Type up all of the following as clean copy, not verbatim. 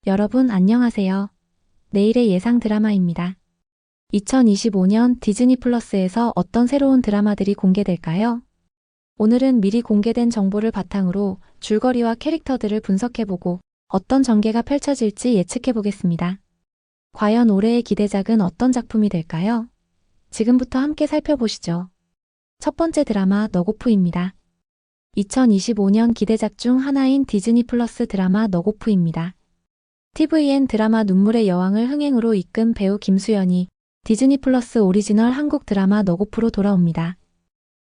여러분 안녕하세요. 내일의 예상 드라마입니다. 2025년 디즈니 플러스에서 어떤 새로운 드라마들이 공개될까요? 오늘은 미리 공개된 정보를 바탕으로 줄거리와 캐릭터들을 분석해보고 어떤 전개가 펼쳐질지 예측해보겠습니다. 과연 올해의 기대작은 어떤 작품이 될까요? 지금부터 함께 살펴보시죠. 첫 번째 드라마 너고프입니다. 2025년 기대작 중 하나인 디즈니 플러스 드라마 너고프입니다. TVN 드라마 눈물의 여왕을 흥행으로 이끈 배우 김수현이 디즈니 플러스 오리지널 한국 드라마 너고프로 돌아옵니다.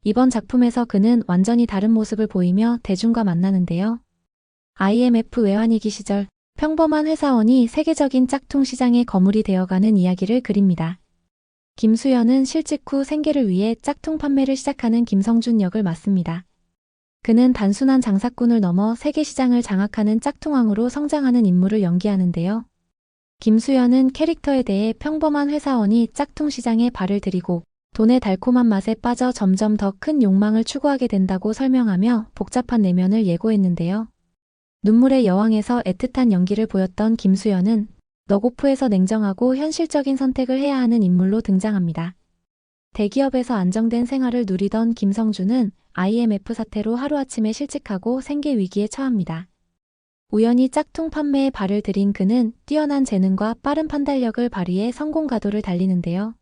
이번 작품에서 그는 완전히 다른 모습을 보이며 대중과 만나는데요. IMF 외환위기 시절 평범한 회사원이 세계적인 짝퉁 시장의 거물이 되어가는 이야기를 그립니다. 김수현은 실직 후 생계를 위해 짝퉁 판매를 시작하는 김성준 역을 맡습니다. 그는 단순한 장사꾼을 넘어 세계 시장을 장악하는 짝퉁왕으로 성장하는 인물을 연기하는데요. 김수현은 캐릭터에 대해 평범한 회사원이 짝퉁 시장에 발을 들이고 돈의 달콤한 맛에 빠져 점점 더 큰 욕망을 추구하게 된다고 설명하며 복잡한 내면을 예고했는데요. 눈물의 여왕에서 애틋한 연기를 보였던 김수현은 너고프에서 냉정하고 현실적인 선택을 해야 하는 인물로 등장합니다. 대기업에서 안정된 생활을 누리던 김성준은 IMF 사태로 하루아침에 실직하고 생계 위기에 처합니다. 우연히 짝퉁 판매에 발을 들인 그는 뛰어난 재능과 빠른 판단력을 발휘해 성공 가도를 달리는데요.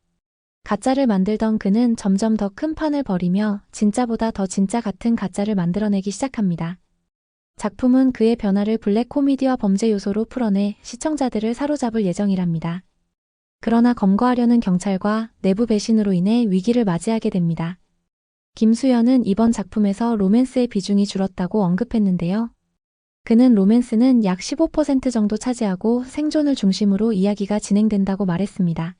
가짜를 만들던 그는 점점 더 큰 판을 벌이며 진짜보다 더 진짜 같은 가짜를 만들어내기 시작합니다. 작품은 그의 변화를 블랙 코미디와 범죄 요소로 풀어내 시청자들을 사로잡을 예정이랍니다. 그러나 검거하려는 경찰과 내부 배신으로 인해 위기를 맞이하게 됩니다. 김수현은 이번 작품에서 로맨스의 비중이 줄었다고 언급했는데요. 그는 로맨스는 약 15% 정도 차지하고 생존을 중심으로 이야기가 진행된다고 말했습니다.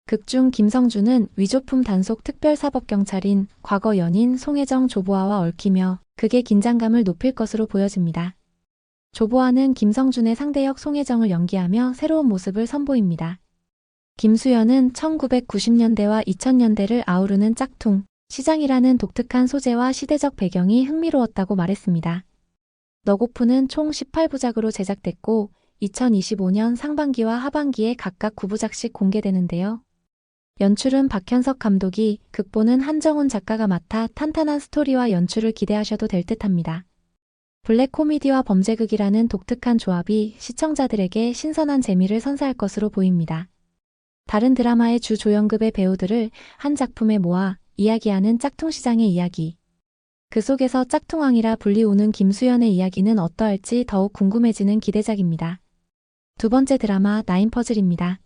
극중 김성준은 위조품 단속 특별사법경찰인 과거 연인 송혜정 조보아와 얽히며 극의 긴장감을 높일 것으로 보여집니다. 조보아는 김성준의 상대역 송혜정을 연기하며 새로운 모습을 선보입니다. 김수현은 1990년대와 2000년대를 아우르는 짝퉁 시장이라는 독특한 소재와 시대적 배경이 흥미로웠다고 말했습니다. 너고프는 총 18부작으로 제작됐고 2025년 상반기와 하반기에 각각 9부작씩 공개되는데요. 연출은 박현석 감독이, 극본은 한정훈 작가가 맡아 탄탄한 스토리와 연출을 기대하셔도 될 듯합니다. 블랙 코미디와 범죄극이라는 독특한 조합이 시청자들에게 신선한 재미를 선사할 것으로 보입니다. 다른 드라마의 주 조연급의 배우들을 한 작품에 모아 이야기하는 짝퉁 시장의 이야기. 그 속에서 짝퉁왕이라 불리우는 김수현의 이야기는 어떠할지 더욱 궁금해지는 기대작입니다. 두 번째 드라마 나인퍼즐입니다.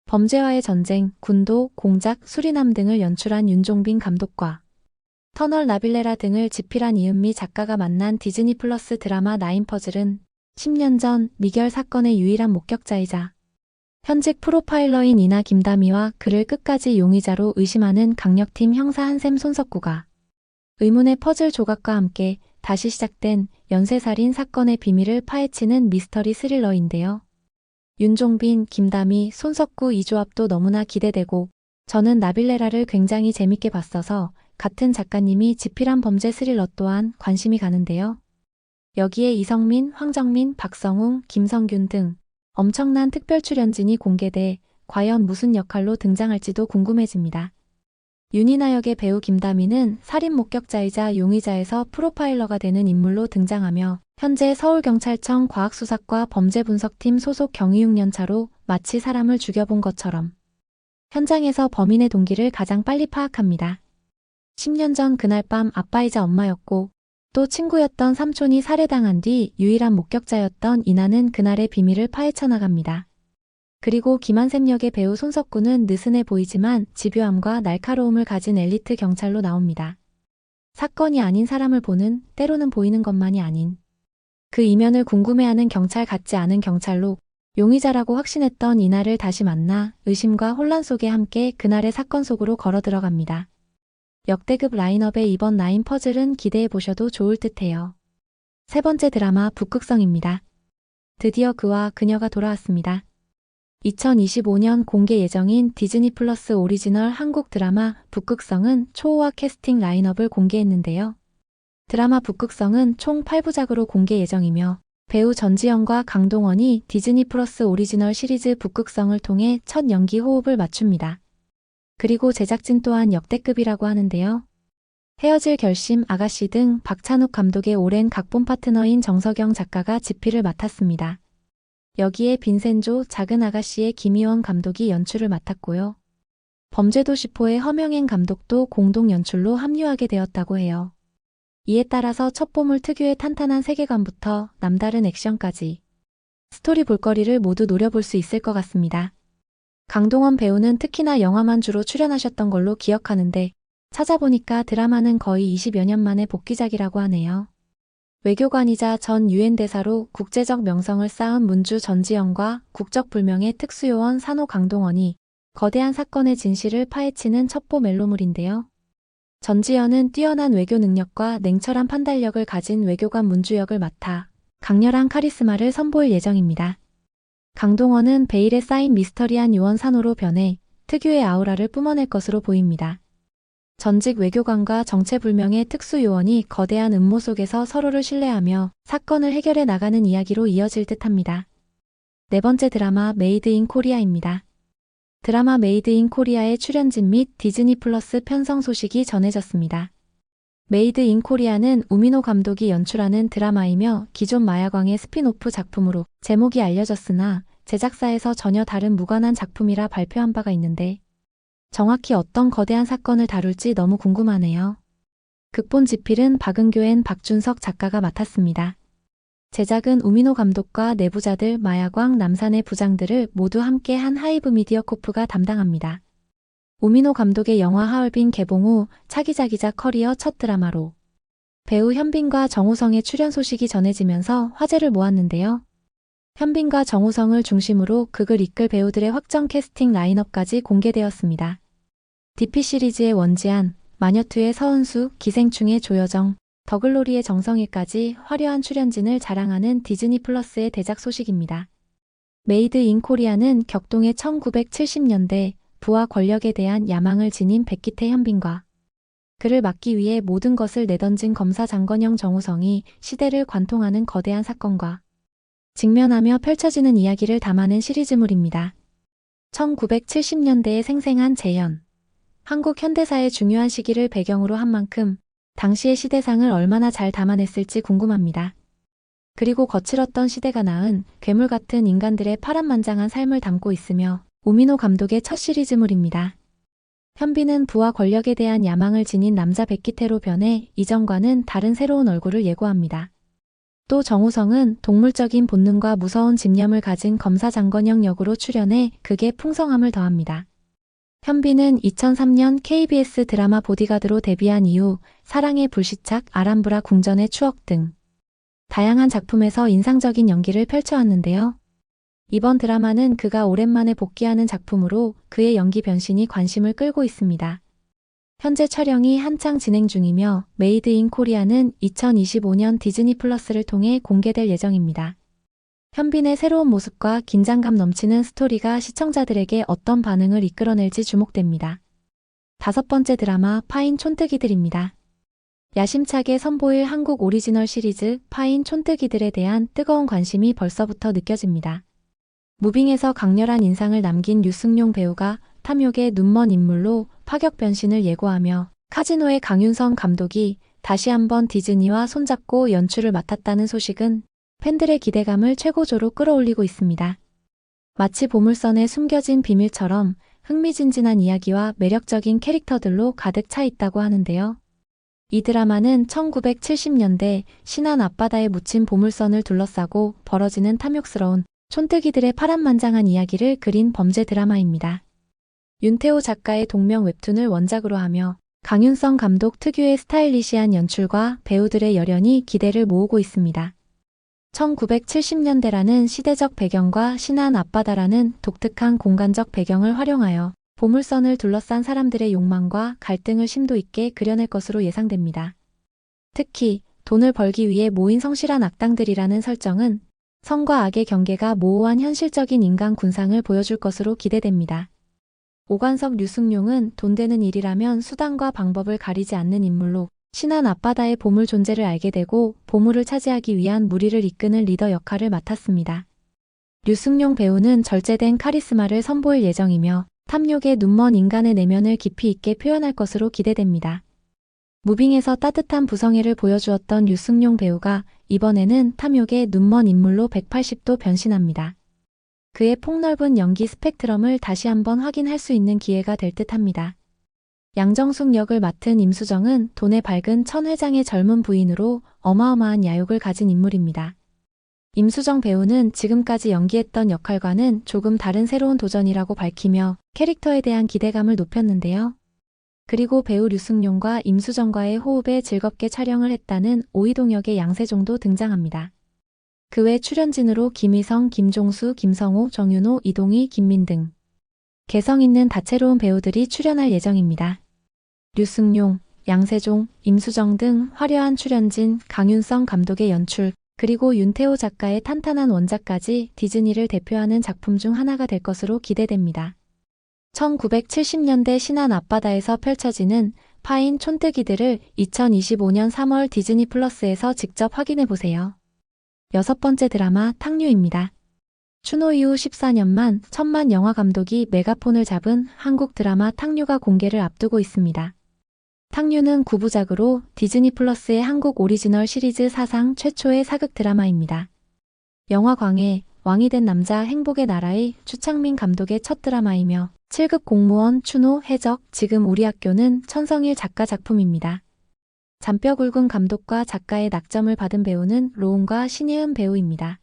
범죄와의 전쟁, 군도, 공작, 수리남 등을 연출한 윤종빈 감독과 터널 나빌레라 등을 집필한 이은미 작가가 만난 디즈니 플러스 드라마 나인퍼즐은 10년 전 미결 사건의 유일한 목격자이자 현직 프로파일러인 이나 김다미와 그를 끝까지 용의자로 의심하는 강력팀 형사 한샘 손석구가 의문의 퍼즐 조각과 함께 다시 시작된 연쇄살인 사건의 비밀을 파헤치는 미스터리 스릴러인데요. 윤종빈, 김다미, 손석구 이 조합도 너무나 기대되고 저는 나빌레라를 굉장히 재밌게 봤어서 같은 작가님이 집필한 범죄 스릴러 또한 관심이 가는데요. 여기에 이성민, 황정민, 박성웅, 김성균 등 엄청난 특별 출연진이 공개돼 과연 무슨 역할로 등장할지도 궁금해집니다. 윤이나 역의 배우 김다미는 살인 목격자이자 용의자에서 프로파일러가 되는 인물로 등장하며 현재 서울경찰청 과학수사과 범죄분석팀 소속 경위 6년차로 마치 사람을 죽여본 것처럼 현장에서 범인의 동기를 가장 빨리 파악합니다. 10년 전 그날 밤 아빠이자 엄마였고 또 친구였던 삼촌이 살해당한 뒤 유일한 목격자였던 이나는 그날의 비밀을 파헤쳐 나갑니다. 그리고 김한샘 역의 배우 손석구는 느슨해 보이지만 집요함과 날카로움을 가진 엘리트 경찰로 나옵니다. 사건이 아닌 사람을 보는, 때로는 보이는 것만이 아닌 그 이면을 궁금해하는 경찰 같지 않은 경찰로 용의자라고 확신했던 이나를 다시 만나 의심과 혼란 속에 함께 그날의 사건 속으로 걸어 들어갑니다. 역대급 라인업의 이번 나인퍼즐은 기대해 보셔도 좋을 듯해요. 세 번째 드라마 북극성입니다. 드디어 그와 그녀가 돌아왔습니다. 2025년 공개 예정인 디즈니 플러스 오리지널 한국 드라마 북극성은 초호화 캐스팅 라인업을 공개했는데요. 드라마 북극성은 총 8부작으로 공개 예정이며 배우 전지현과 강동원이 디즈니 플러스 오리지널 시리즈 북극성을 통해 첫 연기 호흡을 맞춥니다. 그리고 제작진 또한 역대급이라고 하는데요. 헤어질 결심, 아가씨 등 박찬욱 감독의 오랜 각본 파트너인 정석영 작가가 집필을 맡았습니다. 여기에 빈센조, 작은 아가씨의 김희원 감독이 연출을 맡았고요. 범죄도시포의 허명행 감독도 공동 연출로 합류하게 되었다고 해요. 이에 따라서 첩보물 특유의 탄탄한 세계관부터 남다른 액션까지 스토리 볼거리를 모두 노려볼 수 있을 것 같습니다. 강동원 배우는 특히나 영화만 주로 출연하셨던 걸로 기억하는데 찾아보니까 드라마는 거의 20여 년 만에 복귀작이라고 하네요. 외교관이자 전 유엔 대사로 국제적 명성을 쌓은 문주 전지현과 국적불명의 특수요원 산호 강동원이 거대한 사건의 진실을 파헤치는 첩보 멜로물인데요. 전지현은 뛰어난 외교 능력과 냉철한 판단력을 가진 외교관 문주 역을 맡아 강렬한 카리스마를 선보일 예정입니다. 강동원은 베일에 쌓인 미스터리한 요원 산호로 변해 특유의 아우라를 뿜어낼 것으로 보입니다. 전직 외교관과 정체불명의 특수요원이 거대한 음모 속에서 서로를 신뢰하며 사건을 해결해 나가는 이야기로 이어질 듯합니다. 네 번째 드라마 메이드 인 코리아입니다. 드라마 메이드 인 코리아의 출연진 및 디즈니 플러스 편성 소식이 전해졌습니다. 메이드 인 코리아는 우민호 감독이 연출하는 드라마이며 기존 마야광의 스핀오프 작품으로 제목이 알려졌으나 제작사에서 전혀 다른 무관한 작품이라 발표한 바가 있는데 정확히 어떤 거대한 사건을 다룰지 너무 궁금하네요. 극본 집필은 박은교, 박준석 작가가 맡았습니다. 제작은 우민호 감독과 내부자들 마야광, 남산의 부장들을 모두 함께 한 하이브 미디어 코프가 담당합니다. 우민호 감독의 영화 하얼빈 개봉 후 차기작이자 커리어 첫 드라마로 배우 현빈과 정우성의 출연 소식이 전해지면서 화제를 모았는데요. 현빈과 정우성을 중심으로 극을 이끌 배우들의 확정 캐스팅 라인업까지 공개되었습니다. DP 시리즈의 원지한, 마녀2의 서은수, 기생충의 조여정, 더글로리의 정성일까지 화려한 출연진을 자랑하는 디즈니 플러스의 대작 소식입니다. 메이드 인 코리아는 격동의 1970년대 부와 권력에 대한 야망을 지닌 백기태 현빈과 그를 막기 위해 모든 것을 내던진 검사 장건영 정우성이 시대를 관통하는 거대한 사건과 직면하며 펼쳐지는 이야기를 담아낸 시리즈물입니다. 1970년대의 생생한 재현. 한국 현대사의 중요한 시기를 배경으로 한 만큼 당시의 시대상을 얼마나 잘 담아냈을지 궁금합니다. 그리고 거칠었던 시대가 낳은 괴물 같은 인간들의 파란만장한 삶을 담고 있으며 우민호 감독의 첫 시리즈물입니다. 현빈은 부와 권력에 대한 야망을 지닌 남자 백기태로 변해 이전과는 다른 새로운 얼굴을 예고합니다. 또 정우성은 동물적인 본능과 무서운 집념을 가진 검사 장건영 역으로 출연해 극의 풍성함을 더합니다. 현빈은 2003년 KBS 드라마 보디가드로 데뷔한 이후 사랑의 불시착, 아람브라 궁전의 추억 등 다양한 작품에서 인상적인 연기를 펼쳐왔는데요. 이번 드라마는 그가 오랜만에 복귀하는 작품으로 그의 연기 변신이 관심을 끌고 있습니다. 현재 촬영이 한창 진행 중이며 메이드 인 코리아는 2025년 디즈니 플러스를 통해 공개될 예정입니다. 현빈의 새로운 모습과 긴장감 넘치는 스토리가 시청자들에게 어떤 반응을 이끌어낼지 주목됩니다. 다섯 번째 드라마 파인 촌뜨기들입니다. 야심차게 선보일 한국 오리지널 시리즈 파인 촌뜨기들에 대한 뜨거운 관심이 벌써부터 느껴집니다. 무빙에서 강렬한 인상을 남긴 류승룡 배우가 탐욕의 눈먼 인물로 파격 변신을 예고하며 카지노의 강윤성 감독이 다시 한번 디즈니와 손잡고 연출을 맡았다는 소식은 팬들의 기대감을 최고조로 끌어올리고 있습니다. 마치 보물선에 숨겨진 비밀처럼 흥미진진한 이야기와 매력적인 캐릭터들로 가득 차 있다고 하는데요. 이 드라마는 1970년대 신안 앞바다에 묻힌 보물선을 둘러싸고 벌어지는 탐욕스러운 촌뜨기들의 파란만장한 이야기를 그린 범죄 드라마입니다. 윤태호 작가의 동명 웹툰을 원작으로 하며 강윤성 감독 특유의 스타일리시한 연출과 배우들의 열연이 기대를 모으고 있습니다. 1970년대라는 시대적 배경과 신안 앞바다라는 독특한 공간적 배경을 활용하여 보물선을 둘러싼 사람들의 욕망과 갈등을 심도 있게 그려낼 것으로 예상됩니다. 특히 돈을 벌기 위해 모인 성실한 악당들이라는 설정은 성과 악의 경계가 모호한 현실적인 인간 군상을 보여줄 것으로 기대됩니다. 오관석 류승룡은 돈 되는 일이라면 수단과 방법을 가리지 않는 인물로 신안 앞바다의 보물 존재를 알게 되고 보물을 차지하기 위한 무리를 이끄는 리더 역할을 맡았습니다. 류승룡 배우는 절제된 카리스마를 선보일 예정이며 탐욕에 눈먼 인간의 내면을 깊이 있게 표현할 것으로 기대됩니다. 무빙에서 따뜻한 부성애를 보여주었던 류승룡 배우가 이번에는 탐욕에 눈먼 인물로 180도 변신합니다. 그의 폭넓은 연기 스펙트럼을 다시 한번 확인할 수 있는 기회가 될 듯합니다. 양정숙 역을 맡은 임수정은 돈에 밝은 천 회장의 젊은 부인으로 어마어마한 야욕을 가진 인물입니다. 임수정 배우는 지금까지 연기했던 역할과는 조금 다른 새로운 도전이라고 밝히며 캐릭터에 대한 기대감을 높였는데요. 그리고 배우 류승룡과 임수정과의 호흡에 즐겁게 촬영을 했다는 오이동 역의 양세종도 등장합니다. 그 외 출연진으로 김희성, 김종수, 김성호, 정윤호, 이동희, 김민 등 개성 있는 다채로운 배우들이 출연할 예정입니다. 류승룡, 양세종, 임수정 등 화려한 출연진, 강윤성 감독의 연출, 그리고 윤태호 작가의 탄탄한 원작까지 디즈니를 대표하는 작품 중 하나가 될 것으로 기대됩니다. 1970년대 신안 앞바다에서 펼쳐지는 파인 촌뜨기들을 2025년 3월 디즈니 플러스에서 직접 확인해보세요. 6번째 드라마 탕류입니다. 추노 이후 14년만 천만 영화 감독이 메가폰을 잡은 한국 드라마 탕류가 공개를 앞두고 있습니다. 탕류는 9부작으로 디즈니 플러스의 한국 오리지널 시리즈 사상 최초의 사극 드라마입니다. 영화광의 왕이 된 남자 행복의 나라의 추창민 감독의 첫 드라마이며 7급 공무원 추노 해적 지금 우리 학교는 천성일 작가 작품입니다. 잔뼈 굵은 감독과 작가의 낙점을 받은 배우는 로운과 신예은 배우입니다.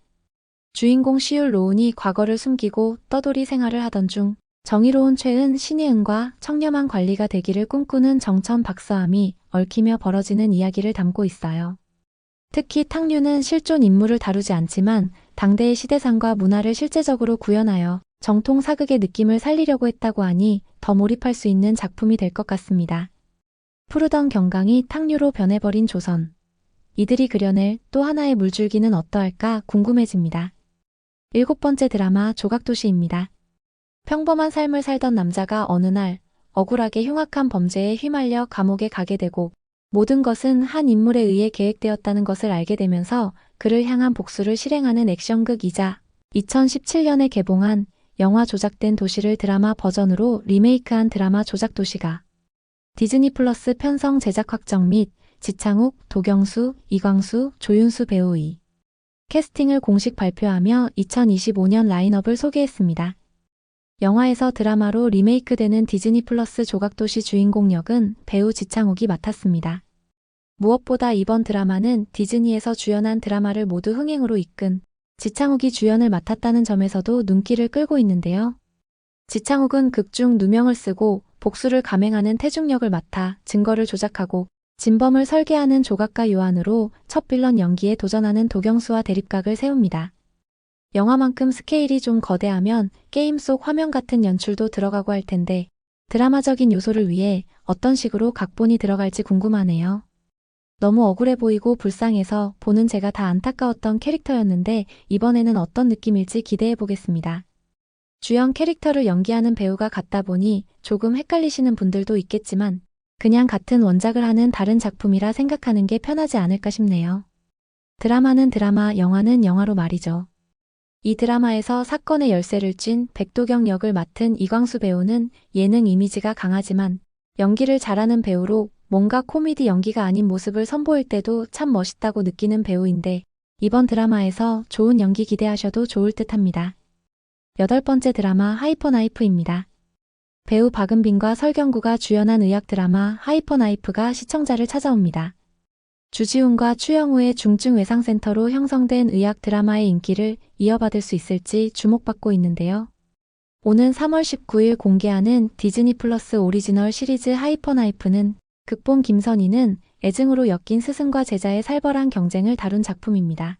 주인공 시율 로운이 과거를 숨기고 떠돌이 생활을 하던 중 정의로운 최은 신예은과 청렴한 관리가 되기를 꿈꾸는 정천 박서암이 얽히며 벌어지는 이야기를 담고 있어요. 특히 탕류는 실존 인물을 다루지 않지만 당대의 시대상과 문화를 실제적으로 구현하여 정통 사극의 느낌을 살리려고 했다고 하니 더 몰입할 수 있는 작품이 될 것 같습니다. 푸르던 경강이 탕류로 변해버린 조선. 이들이 그려낼 또 하나의 물줄기는 어떠할까 궁금해집니다. 7번째 드라마 조각도시입니다. 평범한 삶을 살던 남자가 어느 날 억울하게 흉악한 범죄에 휘말려 감옥에 가게 되고 모든 것은 한 인물에 의해 계획되었다는 것을 알게 되면서 그를 향한 복수를 실행하는 액션극이자 2017년에 개봉한 영화 조작된 도시를 드라마 버전으로 리메이크한 드라마 조작도시가 디즈니 플러스 편성 제작 확정 및 지창욱, 도경수, 이광수, 조윤수 배우의 캐스팅을 공식 발표하며 2025년 라인업을 소개했습니다. 영화에서 드라마로 리메이크되는 디즈니 플러스 조각도시 주인공 역은 배우 지창욱이 맡았습니다. 무엇보다 이번 드라마는 디즈니에서 주연한 드라마를 모두 흥행으로 이끈 지창욱이 주연을 맡았다는 점에서도 눈길을 끌고 있는데요. 지창욱은 극중 누명을 쓰고 복수를 감행하는 태중 역을 맡아 증거를 조작하고 진범을 설계하는 조각가 요한으로 첫 빌런 연기에 도전하는 도경수와 대립각을 세웁니다. 영화만큼 스케일이 좀 거대하면 게임 속 화면 같은 연출도 들어가고 할 텐데 드라마적인 요소를 위해 어떤 식으로 각본이 들어갈지 궁금하네요. 너무 억울해 보이고 불쌍해서 보는 제가 다 안타까웠던 캐릭터였는데 이번에는 어떤 느낌일지 기대해 보겠습니다. 주연 캐릭터를 연기하는 배우가 같다 보니 조금 헷갈리시는 분들도 있겠지만 그냥 같은 원작을 하는 다른 작품이라 생각하는 게 편하지 않을까 싶네요. 드라마는 드라마, 영화는 영화로 말이죠. 이 드라마에서 사건의 열쇠를 쥔 백도경 역을 맡은 이광수 배우는 예능 이미지가 강하지만 연기를 잘하는 배우로 뭔가 코미디 연기가 아닌 모습을 선보일 때도 참 멋있다고 느끼는 배우인데 이번 드라마에서 좋은 연기 기대하셔도 좋을 듯합니다. 8번째 드라마 하이퍼나이프입니다. 배우 박은빈과 설경구가 주연한 의학 드라마 하이퍼나이프가 시청자를 찾아옵니다. 주지훈과 추영우의 중증 외상센터로 형성된 의학 드라마의 인기를 이어받을 수 있을지 주목받고 있는데요. 오는 3월 19일 공개하는 디즈니 플러스 오리지널 시리즈 하이퍼나이프는 극본 김선희는 애증으로 엮인 스승과 제자의 살벌한 경쟁을 다룬 작품입니다.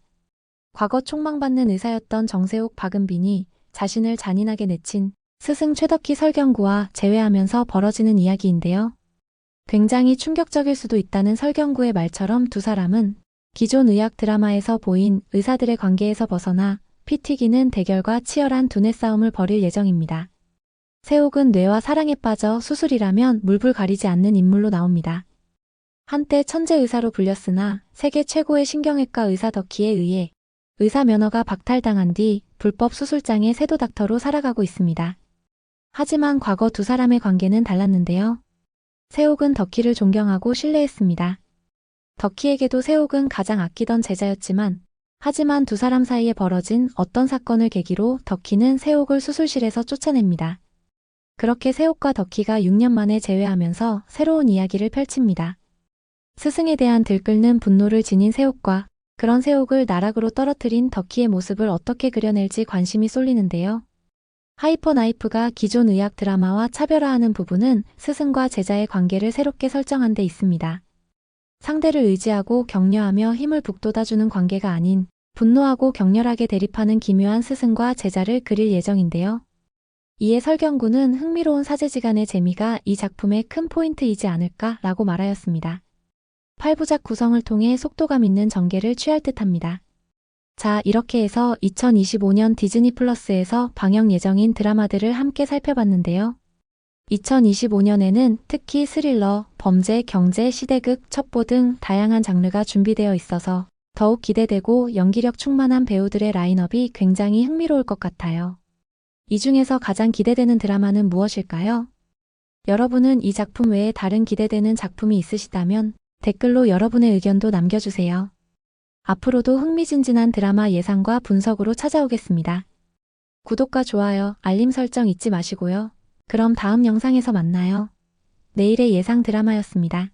과거 촉망받는 의사였던 정세옥 박은빈이 자신을 잔인하게 내친 스승 최덕희 설경구와 재회하면서 벌어지는 이야기인데요. 굉장히 충격적일 수도 있다는 설경구의 말처럼 두 사람은 기존 의학 드라마에서 보인 의사들의 관계에서 벗어나 피 튀기는 대결과 치열한 두뇌 싸움을 벌일 예정입니다. 세옥은 뇌와 사랑에 빠져 수술이라면 물불 가리지 않는 인물로 나옵니다. 한때 천재 의사로 불렸으나 세계 최고의 신경외과 의사 덕희에 의해 의사 면허가 박탈당한 뒤 불법 수술장의 세도 닥터로 살아가고 있습니다. 하지만 과거 두 사람의 관계는 달랐는데요. 세옥은 덕희를 존경하고 신뢰했습니다. 덕희에게도 세옥은 가장 아끼던 제자였지만 하지만 두 사람 사이에 벌어진 어떤 사건을 계기로 덕희는 세옥을 수술실에서 쫓아냅니다. 그렇게 세옥과 덕희가 6년 만에 재회하면서 새로운 이야기를 펼칩니다. 스승에 대한 들끓는 분노를 지닌 세옥과 그런 세옥을 나락으로 떨어뜨린 덕희의 모습을 어떻게 그려낼지 관심이 쏠리는데요. 하이퍼나이프가 기존 의학 드라마와 차별화하는 부분은 스승과 제자의 관계를 새롭게 설정한 데 있습니다. 상대를 의지하고 격려하며 힘을 북돋아주는 관계가 아닌 분노하고 격렬하게 대립하는 기묘한 스승과 제자를 그릴 예정인데요. 이에 설경구는 흥미로운 사제지간의 재미가 이 작품의 큰 포인트이지 않을까라고 말하였습니다. 8부작 구성을 통해 속도감 있는 전개를 취할 듯합니다. 자, 이렇게 해서 2025년 디즈니 플러스에서 방영 예정인 드라마들을 함께 살펴봤는데요. 2025년에는 특히 스릴러, 범죄, 경제, 시대극, 첩보 등 다양한 장르가 준비되어 있어서 더욱 기대되고 연기력 충만한 배우들의 라인업이 굉장히 흥미로울 것 같아요. 이 중에서 가장 기대되는 드라마는 무엇일까요? 여러분은 이 작품 외에 다른 기대되는 작품이 있으시다면 댓글로 여러분의 의견도 남겨주세요. 앞으로도 흥미진진한 드라마 예상과 분석으로 찾아오겠습니다. 구독과 좋아요, 알림 설정 잊지 마시고요. 그럼 다음 영상에서 만나요. 내일의 예상 드라마였습니다.